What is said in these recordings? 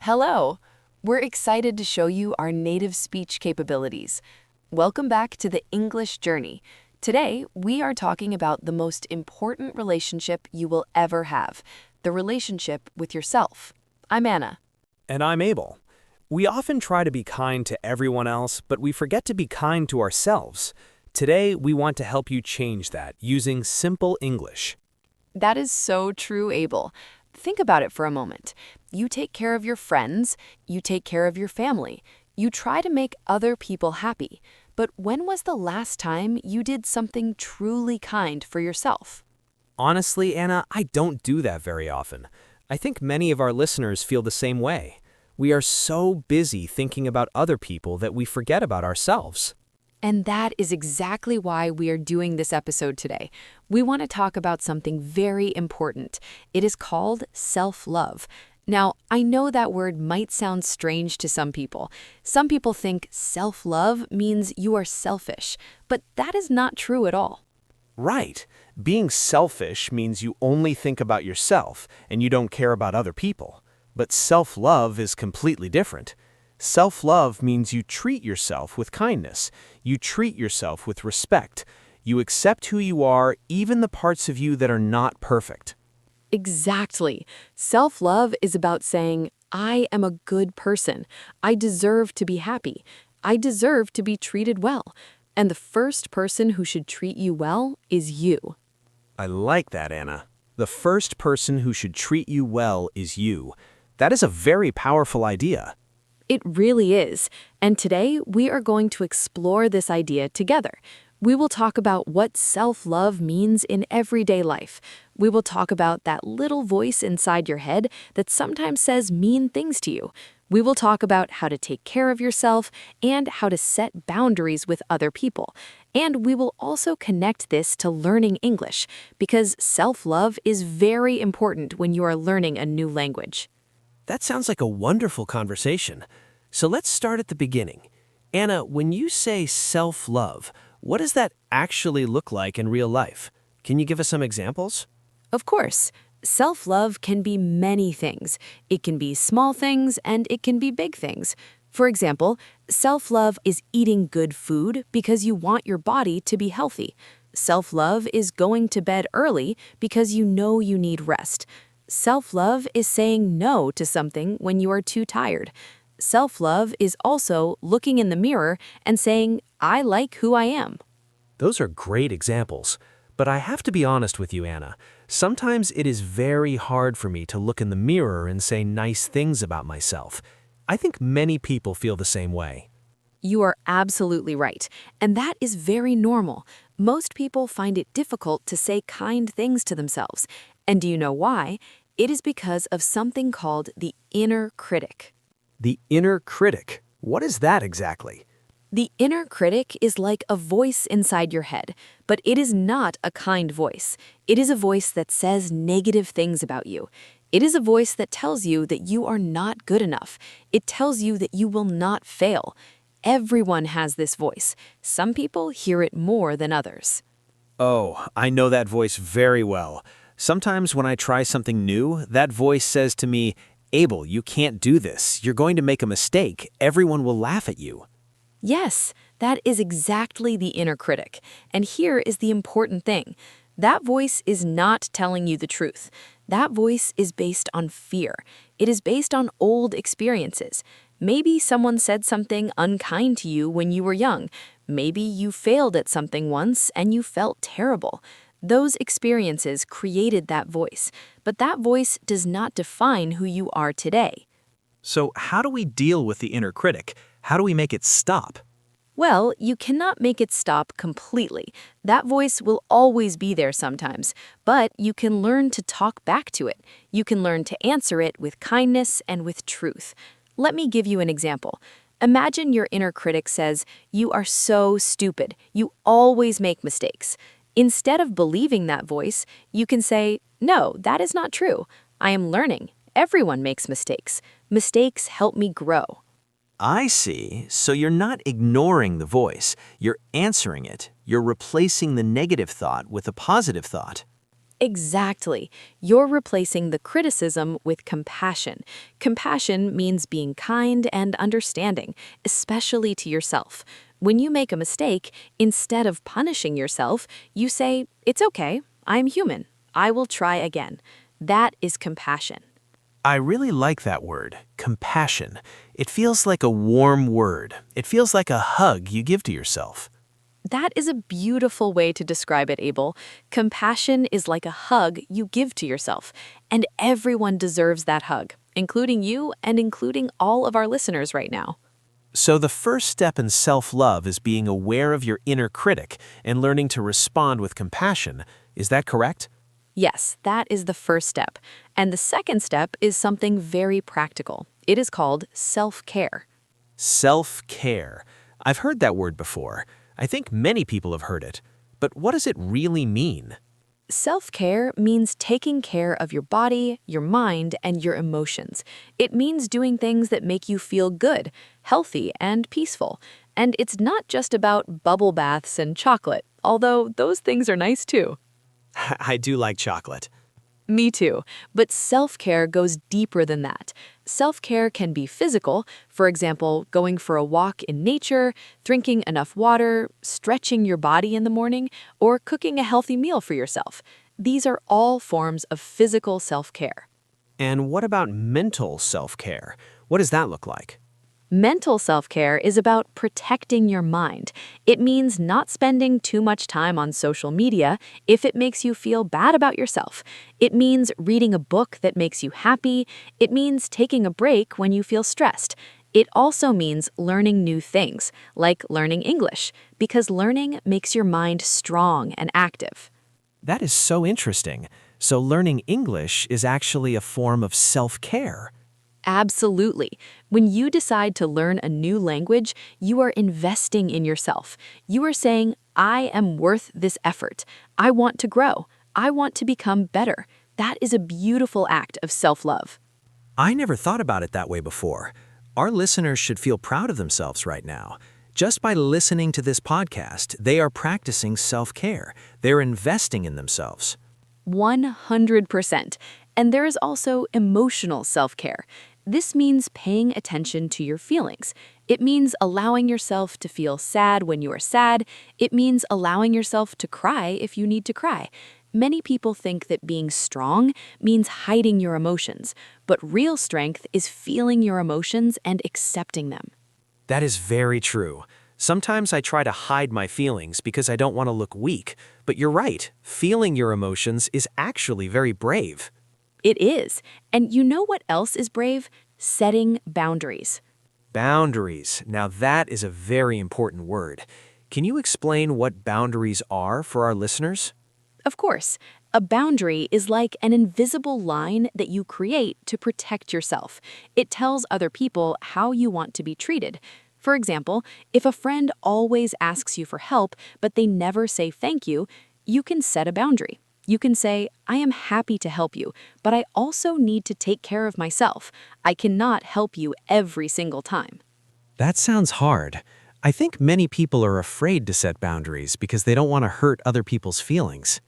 Hello! We're excited to show you our native speech capabilities. Welcome back to the English journey. Today, we are talking about the most important relationship you will ever have, the relationship with yourself. I'm Anna. And I'm Abel. We often try to be kind to everyone else, but we forget to be kind to ourselves. Today, we want to help you change that using simple English. That is so true, Abel. Think about it for a moment. You take care of your friends, you take care of your family, you try to make other people happy. But when was the last time you did something truly kind for yourself? Honestly, Anna, I don't do that very often. I think many of our listeners feel the same way. We are so busy thinking about other people that we forget about ourselves. And that is exactly why we are doing this episode today. We want to talk about something very important. It is called self-love. Now, I know that word might sound strange to some people. Some people think self-love means you are selfish, but that is not true at all. Right. Being selfish means you only think about yourself and you don't care about other people. But self-love is completely different. Self-love means you treat yourself with kindness. You treat yourself with respect. You accept who you are, even the parts of you that are not perfect. Exactly. Self-love is about saying, I am a good person. I deserve to be happy. I deserve to be treated well. And the first person who should treat you well is you. I like that, Anna. The first person who should treat you well is you. That is a very powerful idea. It really is. And today, we are going to explore this idea together. We will talk about what self-love means in everyday life. We will talk about that little voice inside your head that sometimes says mean things to you. We will talk about how to take care of yourself and how to set boundaries with other people. And we will also connect this to learning English, because self-love is very important when you are learning a new language. That sounds like a wonderful conversation. So let's start at the beginning. Anna, when you say self-love, what does that actually look like in real life? Can you give us some examples? Of course, self-love can be many things. It can be small things and it can be big things. For example, self-love is eating good food because you want your body to be healthy. Self-love is going to bed early because you know you need rest. Self-love is saying no to something when you are too tired. Self-love is also looking in the mirror and saying, I like who I am. Those are great examples. But I have to be honest with you, Anna. Sometimes it is very hard for me to look in the mirror and say nice things about myself. I think many people feel the same way. You are absolutely right, and that is very normal. Most people find it difficult to say kind things to themselves. And do you know why? It is because of something called the inner critic. The inner critic. What is that exactly? The inner critic is like a voice inside your head, but it is not a kind voice. It is a voice that says negative things about you. It is a voice that tells you that you are not good enough. It tells you that you will not fail. Everyone has this voice. Some people hear it more than others. Oh, I know that voice very well. Sometimes when I try something new, that voice says to me, Abel, you can't do this. You're going to make a mistake. Everyone will laugh at you. Yes, that is exactly the inner critic. And here is the important thing. That voice is not telling you the truth. That voice is based on fear. It is based on old experiences. Maybe someone said something unkind to you when you were young. Maybe you failed at something once and you felt terrible. Those experiences created that voice, but that voice does not define who you are today. So how do we deal with the inner critic? How do we make it stop? Well, you cannot make it stop completely. That voice will always be there sometimes, but you can learn to talk back to it. You can learn to answer it with kindness and with truth. Let me give you an example. Imagine your inner critic says, you are so stupid. You always make mistakes. Instead of believing that voice, you can say, no, that is not true. I am learning. Everyone makes mistakes. Mistakes help me grow. I see. So you're not ignoring the voice. You're answering it. You're replacing the negative thought with a positive thought. Exactly. You're replacing the criticism with compassion. Compassion means being kind and understanding, especially to yourself. When you make a mistake, instead of punishing yourself, you say, "It's okay. I'm human. I will try again." That is compassion. I really like that word, compassion. It feels like a warm word. It feels like a hug you give to yourself. That is a beautiful way to describe it, Abel. Compassion is like a hug you give to yourself, and everyone deserves that hug, including you and including all of our listeners right now. So the first step in self-love is being aware of your inner critic and learning to respond with compassion. Is that correct? Yes, that is the first step. And the second step is something very practical. It is called self-care. Self-care. I've heard that word before. I think many people have heard it. But what does it really mean? Self-care means taking care of your body, your mind, and your emotions. It means doing things that make you feel good, healthy, and peaceful. And it's not just about bubble baths and chocolate, although those things are nice too. I do like chocolate. Me too, but self-care goes deeper than that. Self-care can be physical, for example, going for a walk in nature, drinking enough water, stretching your body in the morning, or cooking a healthy meal for yourself. These are all forms of physical self-care. And what about mental self-care? What does that look like? Mental self-care is about protecting your mind. It means not spending too much time on social media if it makes you feel bad about yourself. It means reading a book that makes you happy. It means taking a break when you feel stressed. It also means learning new things, like learning English, because learning makes your mind strong and active. That is so interesting. So learning English is actually a form of self-care. Absolutely. When you decide to learn a new language, you are investing in yourself. You are saying, "I am worth this effort. I want to grow. I want to become better." That is a beautiful act of self-love. I never thought about it that way before. Our listeners should feel proud of themselves right now. Just by listening to this podcast, they are practicing self-care. They're investing in themselves. 100%. And there is also emotional self-care. This means paying attention to your feelings. It means allowing yourself to feel sad when you are sad. It means allowing yourself to cry if you need to cry. Many people think that being strong means hiding your emotions, but real strength is feeling your emotions and accepting them. That is very true. Sometimes I try to hide my feelings because I don't want to look weak. But you're right, feeling your emotions is actually very brave. It is. And you know what else is brave? Setting boundaries. Boundaries. Now that is a very important word. Can you explain what boundaries are for our listeners? Of course, a boundary is like an invisible line that you create to protect yourself. It tells other people how you want to be treated. For example, if a friend always asks you for help, but they never say thank you, you can set a boundary. You can say, "I am happy to help you, but I also need to take care of myself. I cannot help you every single time." That sounds hard. I think many people are afraid to set boundaries because they don't want to hurt other people's feelings.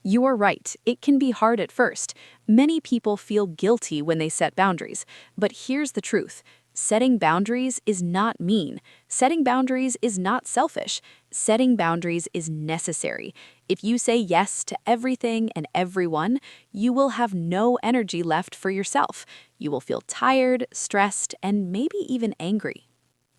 You are right. It can be hard at first. Many people feel guilty when they set boundaries. But here's the truth. Setting boundaries is not mean. Setting boundaries is not selfish. Setting boundaries is necessary. If you say yes to everything and everyone, you will have no energy left for yourself. You will feel tired, stressed, and maybe even angry.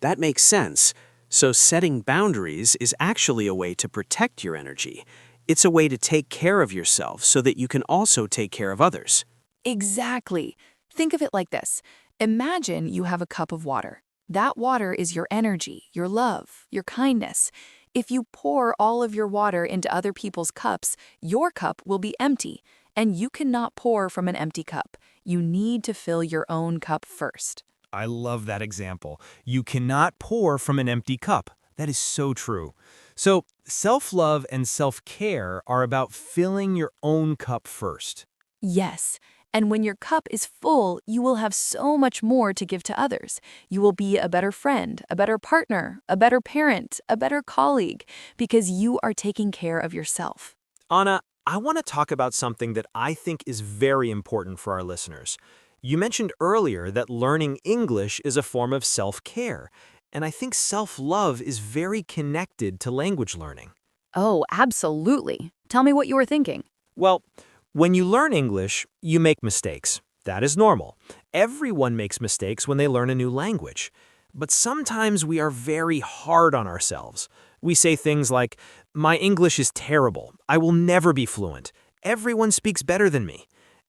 That makes sense. So setting boundaries is actually a way to protect your energy. It's a way to take care of yourself so that you can also take care of others. Exactly. Think of it like this. Imagine you have a cup of water. That water is your energy, your love, your kindness. If you pour all of your water into other people's cups, your cup will be empty, and you cannot pour from an empty cup. You need to fill your own cup first. I love that example. You cannot pour from an empty cup. That is so true. So, self-love and self-care are about filling your own cup first. Yes. And when your cup is full, you will have so much more to give to others. You will be a better friend, a better partner, a better parent, a better colleague, because you are taking care of yourself. Anna, I want to talk about something that I think is very important for our listeners. You mentioned earlier that learning English is a form of self-care, and I think self-love is very connected to language learning. Oh, absolutely. Tell me what you were thinking. Well, when you learn English, you make mistakes. That is normal. Everyone makes mistakes when they learn a new language. But sometimes we are very hard on ourselves. We say things like, "My English is terrible. I will never be fluent. Everyone speaks better than me."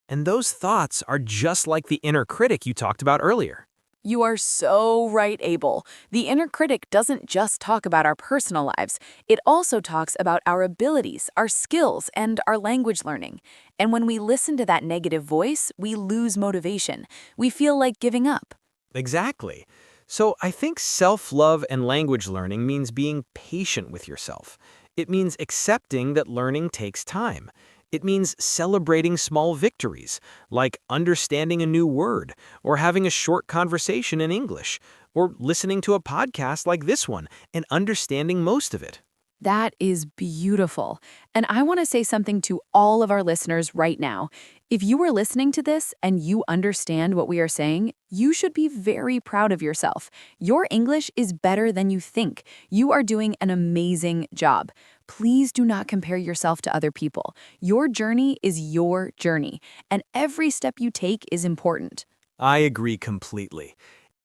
And those thoughts are just like the inner critic you talked about earlier. You are so right, Abel. The inner critic doesn't just talk about our personal lives. It also talks about our abilities, our skills, and our language learning. And when we listen to that negative voice, we lose motivation. We feel like giving up. Exactly. So I think self-love and language learning means being patient with yourself. It means accepting that learning takes time. It means celebrating small victories, like understanding a new word, or having a short conversation in English, or listening to a podcast like this one and understanding most of it. That is beautiful. And I want to say something to all of our listeners right now. If you are listening to this and you understand what we are saying, you should be very proud of yourself. Your English is better than you think. You are doing an amazing job. Please do not compare yourself to other people. Your journey is your journey, and every step you take is important. I agree completely.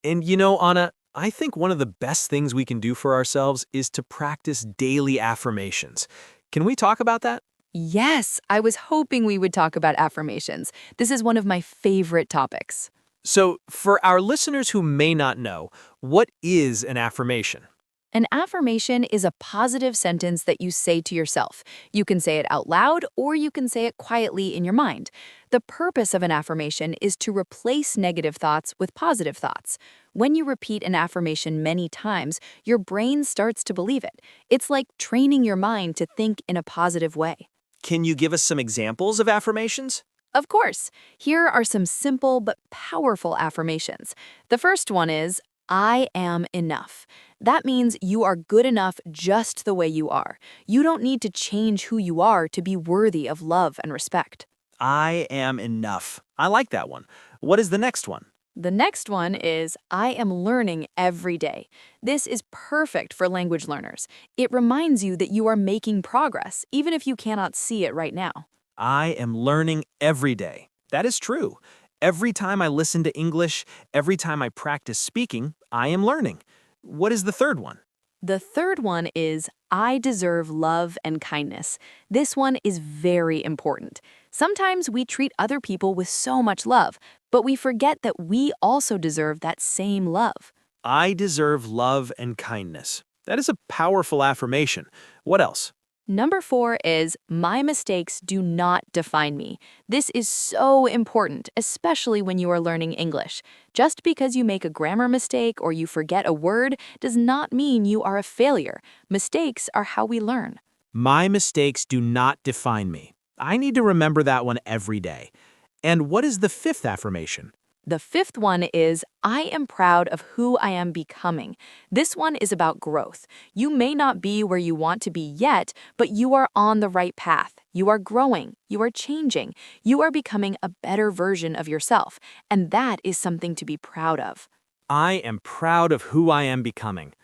And you know, Anna, I think one of the best things we can do for ourselves is to practice daily affirmations. Can we talk about that? Yes, I was hoping we would talk about affirmations. This is one of my favorite topics. So, for our listeners who may not know, what is an affirmation? An affirmation is a positive sentence that you say to yourself. You can say it out loud or you can say it quietly in your mind. The purpose of an affirmation is to replace negative thoughts with positive thoughts. When you repeat an affirmation many times, your brain starts to believe it. It's like training your mind to think in a positive way. Can you give us some examples of affirmations? Of course, here are some simple but powerful affirmations. The first one is, I am enough. That means you are good enough just the way you are. You don't need to change who you are to be worthy of love and respect. I am enough. I like that one. What is the next one? The next one is, I am learning every day. This is perfect for language learners. It reminds you that you are making progress, even if you cannot see it right now. I am learning every day. That is true. Every time I listen to English, every time I practice speaking, I am learning. What is the third one? The third one is, I deserve love and kindness. This one is very important. Sometimes we treat other people with so much love, but we forget that we also deserve that same love. I deserve love and kindness. That is a powerful affirmation. What else? Number 4 is, my mistakes do not define me. This is so important, especially when you are learning English. Just because you make a grammar mistake or you forget a word does not mean you are a failure. Mistakes are how we learn. My mistakes do not define me. I need to remember that one every day. And what is the fifth affirmation? The fifth one is, I am proud of who I am becoming. This one is about growth. You may not be where you want to be yet, but you are on the right path. You are growing. You are changing. You are becoming a better version of yourself. And that is something to be proud of. I am proud of who I am becoming.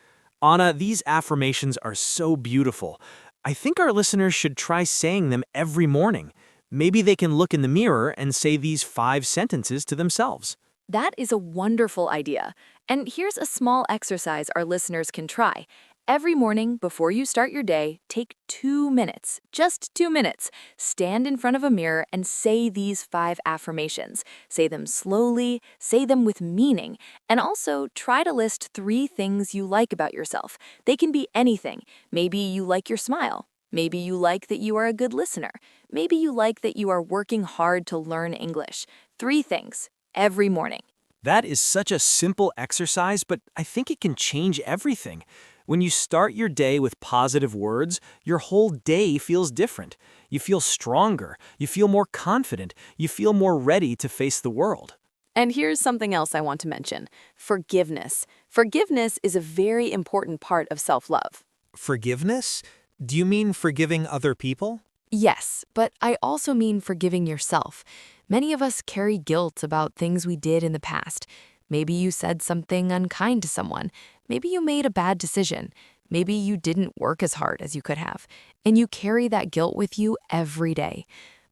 Anna, these affirmations are so beautiful. I think our listeners should try saying them every morning. Maybe they can look in the mirror and say these 5 sentences to themselves. That is a wonderful idea. And here's a small exercise our listeners can try. Every morning, before you start your day, take 2 minutes, just 2 minutes. Stand in front of a mirror and say these 5 affirmations. Say them slowly, say them with meaning, and also try to list 3 things you like about yourself. They can be anything. Maybe you like your smile. Maybe you like that you are a good listener. Maybe you like that you are working hard to learn English. 3 things, every morning. That is such a simple exercise, but I think it can change everything. When you start your day with positive words, your whole day feels different. You feel stronger, you feel more confident, you feel more ready to face the world. And here's something else I want to mention. Forgiveness. Forgiveness is a very important part of self-love. Forgiveness? Do you mean forgiving other people? Yes, but I also mean forgiving yourself. Many of us carry guilt about things we did in the past. Maybe you said something unkind to someone. Maybe you made a bad decision. Maybe you didn't work as hard as you could have. And you carry that guilt with you every day.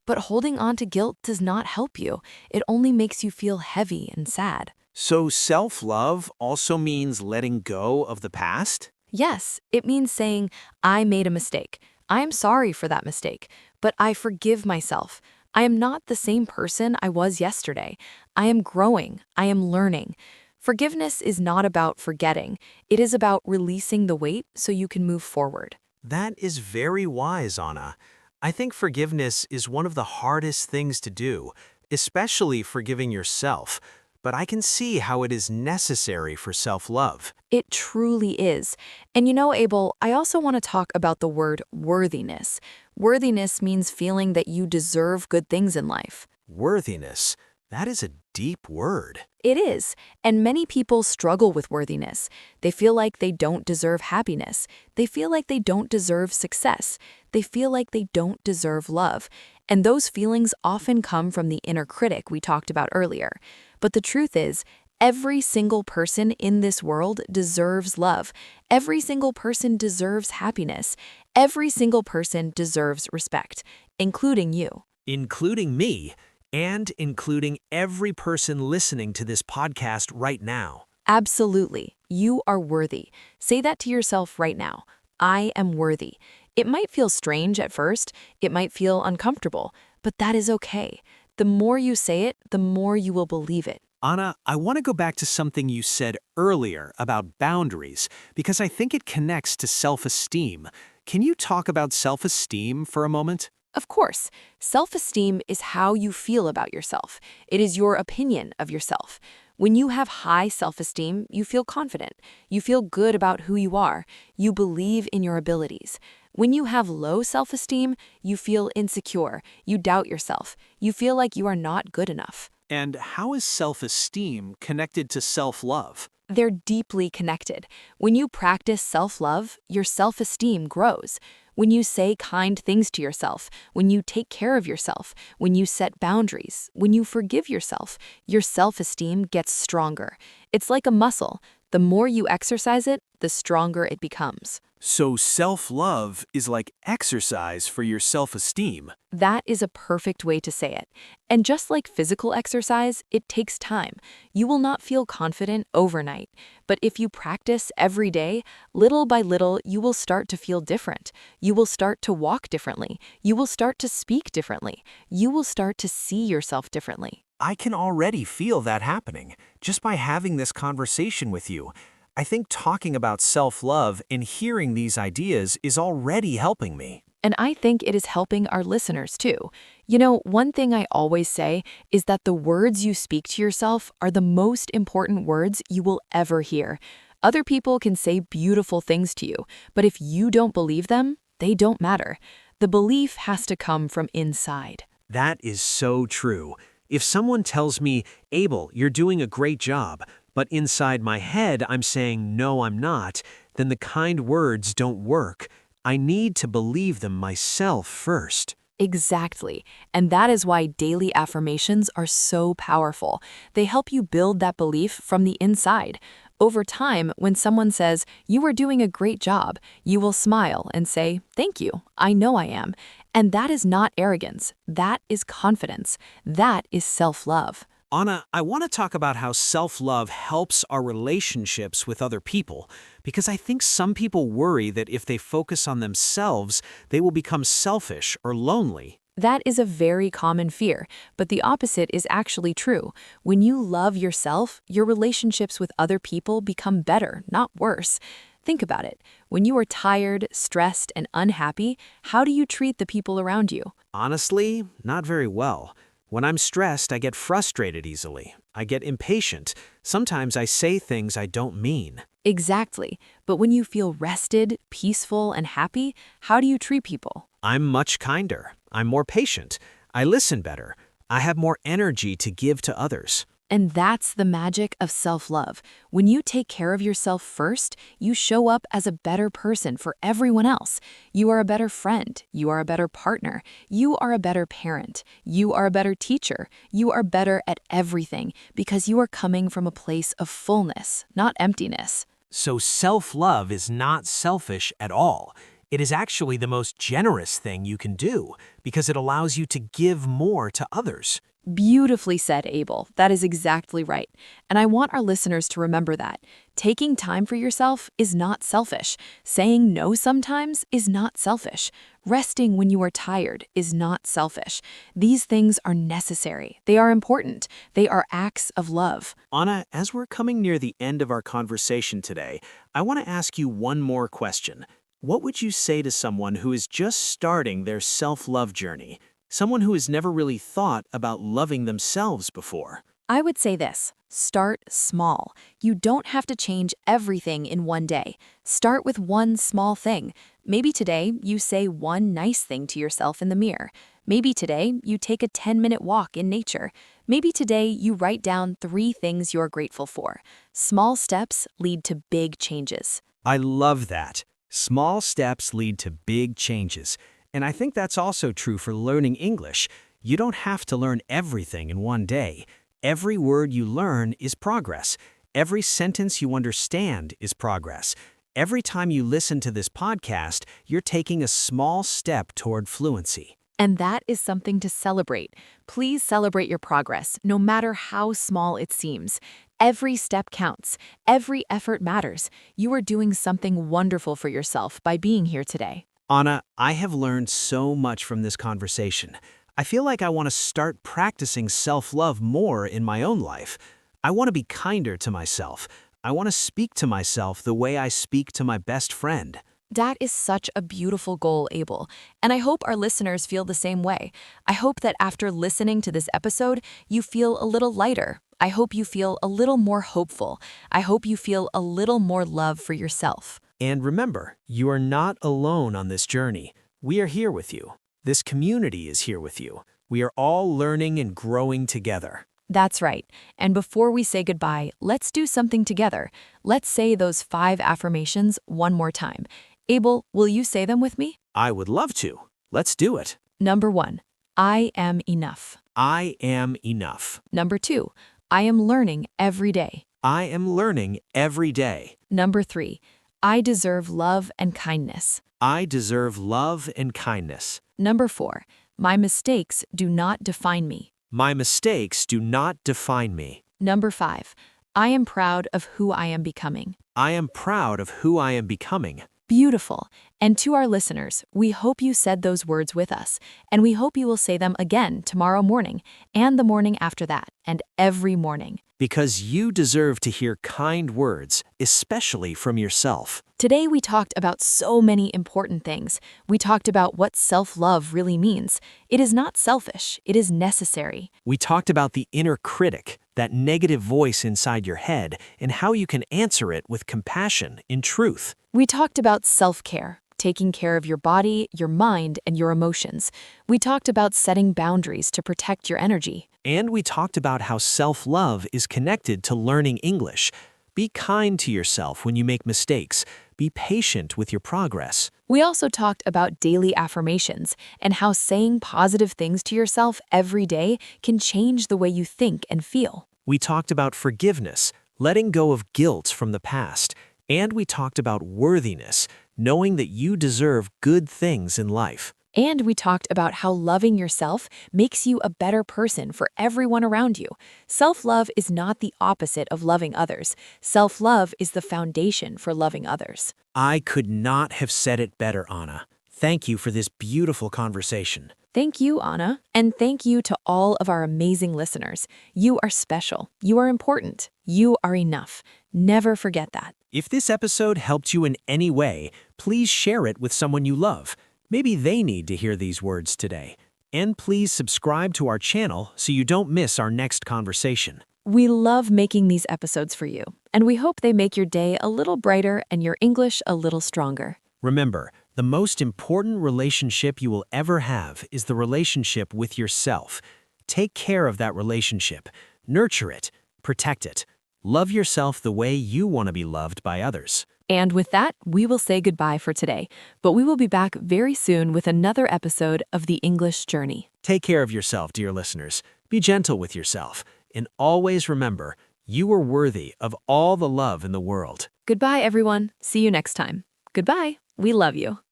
But holding on to guilt does not help you. It only makes you feel heavy and sad. So self-love also means letting go of the past? Yes, it means saying, I made a mistake. I am sorry for that mistake, but I forgive myself. I am not the same person I was yesterday. I am growing. I am learning. Forgiveness is not about forgetting. It is about releasing the weight so you can move forward. That is very wise, Anna. I think forgiveness is one of the hardest things to do, especially forgiving yourself, but I can see how it is necessary for self-love. It truly is. And you know, Abel, I also want to talk about the word worthiness. Worthiness means feeling that you deserve good things in life. Worthiness, that is a deep word. It is, and many people struggle with worthiness. They feel like they don't deserve happiness. They feel like they don't deserve success. They feel like they don't deserve love. And those feelings often come from the inner critic we talked about earlier. But the truth is, every single person in this world deserves love. Every single person deserves happiness. Every single person deserves respect, including you. Including me, and including every person listening to this podcast right now. Absolutely. You are worthy. Say that to yourself right now. I am worthy. It might feel strange at first. It might feel uncomfortable, but that is okay. The more you say it, the more you will believe it. Anna, I want to go back to something you said earlier about boundaries, because I think it connects to self-esteem. Can you talk about self-esteem for a moment? Of course, self-esteem is how you feel about yourself. It is your opinion of yourself. When you have high self-esteem, you feel confident. You feel good about who you are. You believe in your abilities. When you have low self-esteem, you feel insecure. You doubt yourself. You feel like you are not good enough. And how is self-esteem connected to self-love? They're deeply connected. When you practice self-love, your self-esteem grows. When you say kind things to yourself, when you take care of yourself, when you set boundaries, when you forgive yourself, your self-esteem gets stronger. It's like a muscle. The more you exercise it, the stronger it becomes. So self-love is like exercise for your self-esteem. That is a perfect way to say it. And just like physical exercise, it takes time. You will not feel confident overnight. But if you practice every day, little by little, you will start to feel different. You will start to walk differently. You will start to speak differently. You will start to see yourself differently. I can already feel that happening just by having this conversation with you. I think talking about self-love and hearing these ideas is already helping me. And I think it is helping our listeners too. You know, one thing I always say is that the words you speak to yourself are the most important words you will ever hear. Other people can say beautiful things to you, but if you don't believe them, they don't matter. The belief has to come from inside. That is so true. If someone tells me, Abel, you're doing a great job, but inside my head I'm saying, no, I'm not, then the kind words don't work. I need to believe them myself first. Exactly. And that is why daily affirmations are so powerful. They help you build that belief from the inside. Over time, when someone says, you are doing a great job, you will smile and say, thank you, I know I am. And that is not arrogance. That is confidence. That is self-love. Anna, I want to talk about how self-love helps our relationships with other people, because I think some people worry that if they focus on themselves, they will become selfish or lonely. That is a very common fear, but the opposite is actually true. When you love yourself, your relationships with other people become better, not worse. Think about it. When you are tired, stressed, and unhappy, how do you treat the people around you? Honestly, not very well. When I'm stressed, I get frustrated easily. I get impatient. Sometimes I say things I don't mean. Exactly. But when you feel rested, peaceful, and happy, how do you treat people? I'm much kinder. I'm more patient. I listen better. I have more energy to give to others. And that's the magic of self-love. When you take care of yourself first, you show up as a better person for everyone else. You are a better friend. You are a better partner. You are a better parent. You are a better teacher. You are better at everything because you are coming from a place of fullness, not emptiness. So self-love is not selfish at all. It is actually the most generous thing you can do because it allows you to give more to others. Beautifully said, Abel. That is exactly right. And I want our listeners to remember that. Taking time for yourself is not selfish. Saying no sometimes is not selfish. Resting when you are tired is not selfish. These things are necessary. They are important. They are acts of love. Anna, as we're coming near the end of our conversation today, I want to ask you one more question. What would you say to someone who is just starting their self-love journey? Someone who has never really thought about loving themselves before? I would say this. Start small. You don't have to change everything in one day. Start with one small thing. Maybe today you say one nice thing to yourself in the mirror. Maybe today you take a 10-minute walk in nature. Maybe today you write down 3 things you're grateful for. Small steps lead to big changes. I love that. Small steps lead to big changes. And I think that's also true for learning English. You don't have to learn everything in one day. Every word you learn is progress. Every sentence you understand is progress. Every time you listen to this podcast, you're taking a small step toward fluency. And that is something to celebrate. Please celebrate your progress, no matter how small it seems. Every step counts. Every effort matters. You are doing something wonderful for yourself by being here today. Anna, I have learned so much from this conversation. I feel like I want to start practicing self-love more in my own life. I want to be kinder to myself. I want to speak to myself the way I speak to my best friend. That is such a beautiful goal, Abel. And I hope our listeners feel the same way. I hope that after listening to this episode, you feel a little lighter. I hope you feel a little more hopeful. I hope you feel a little more love for yourself. And remember, you are not alone on this journey. We are here with you. This community is here with you. We are all learning and growing together. That's right. And before we say goodbye, let's do something together. Let's say those 5 affirmations one more time. Abel, will you say them with me? I would love to. Let's do it. Number 1, I am enough. I am enough. Number 2, I am learning every day. I am learning every day. Number 3, I deserve love and kindness. I deserve love and kindness. Number 4, my mistakes do not define me. My mistakes do not define me. Number 5, I am proud of who I am becoming. I am proud of who I am becoming. Beautiful. And to our listeners, we hope you said those words with us, and we hope you will say them again tomorrow morning, and the morning after that, and every morning. Because you deserve to hear kind words, especially from yourself. Today we talked about so many important things. We talked about what self-love really means. It is not selfish, it is necessary. We talked about the inner critic, that negative voice inside your head, and how you can answer it with compassion in truth. We talked about self-care, taking care of your body, your mind, and your emotions. We talked about setting boundaries to protect your energy. And we talked about how self-love is connected to learning English. Be kind to yourself when you make mistakes. Be patient with your progress. We also talked about daily affirmations and how saying positive things to yourself every day can change the way you think and feel. We talked about forgiveness, letting go of guilt from the past. And we talked about worthiness, knowing that you deserve good things in life. And we talked about how loving yourself makes you a better person for everyone around you. Self-love is not the opposite of loving others. Self-love is the foundation for loving others. I could not have said it better, Anna. Thank you for this beautiful conversation. Thank you, Anna. And thank you to all of our amazing listeners. You are special. You are important. You are enough. Never forget that. If this episode helped you in any way, please share it with someone you love. Maybe they need to hear these words today. And please subscribe to our channel so you don't miss our next conversation. We love making these episodes for you, and we hope they make your day a little brighter and your English a little stronger. Remember, the most important relationship you will ever have is the relationship with yourself. Take care of that relationship, nurture it, Protect it. Love yourself the way you want to be loved by others. And with that, we will say goodbye for today, but we will be back very soon with another episode of The English Journey. Take care of yourself, dear listeners. Be gentle with yourself. And always remember, you are worthy of all the love in the world. Goodbye, everyone. See you next time. Goodbye. We love you.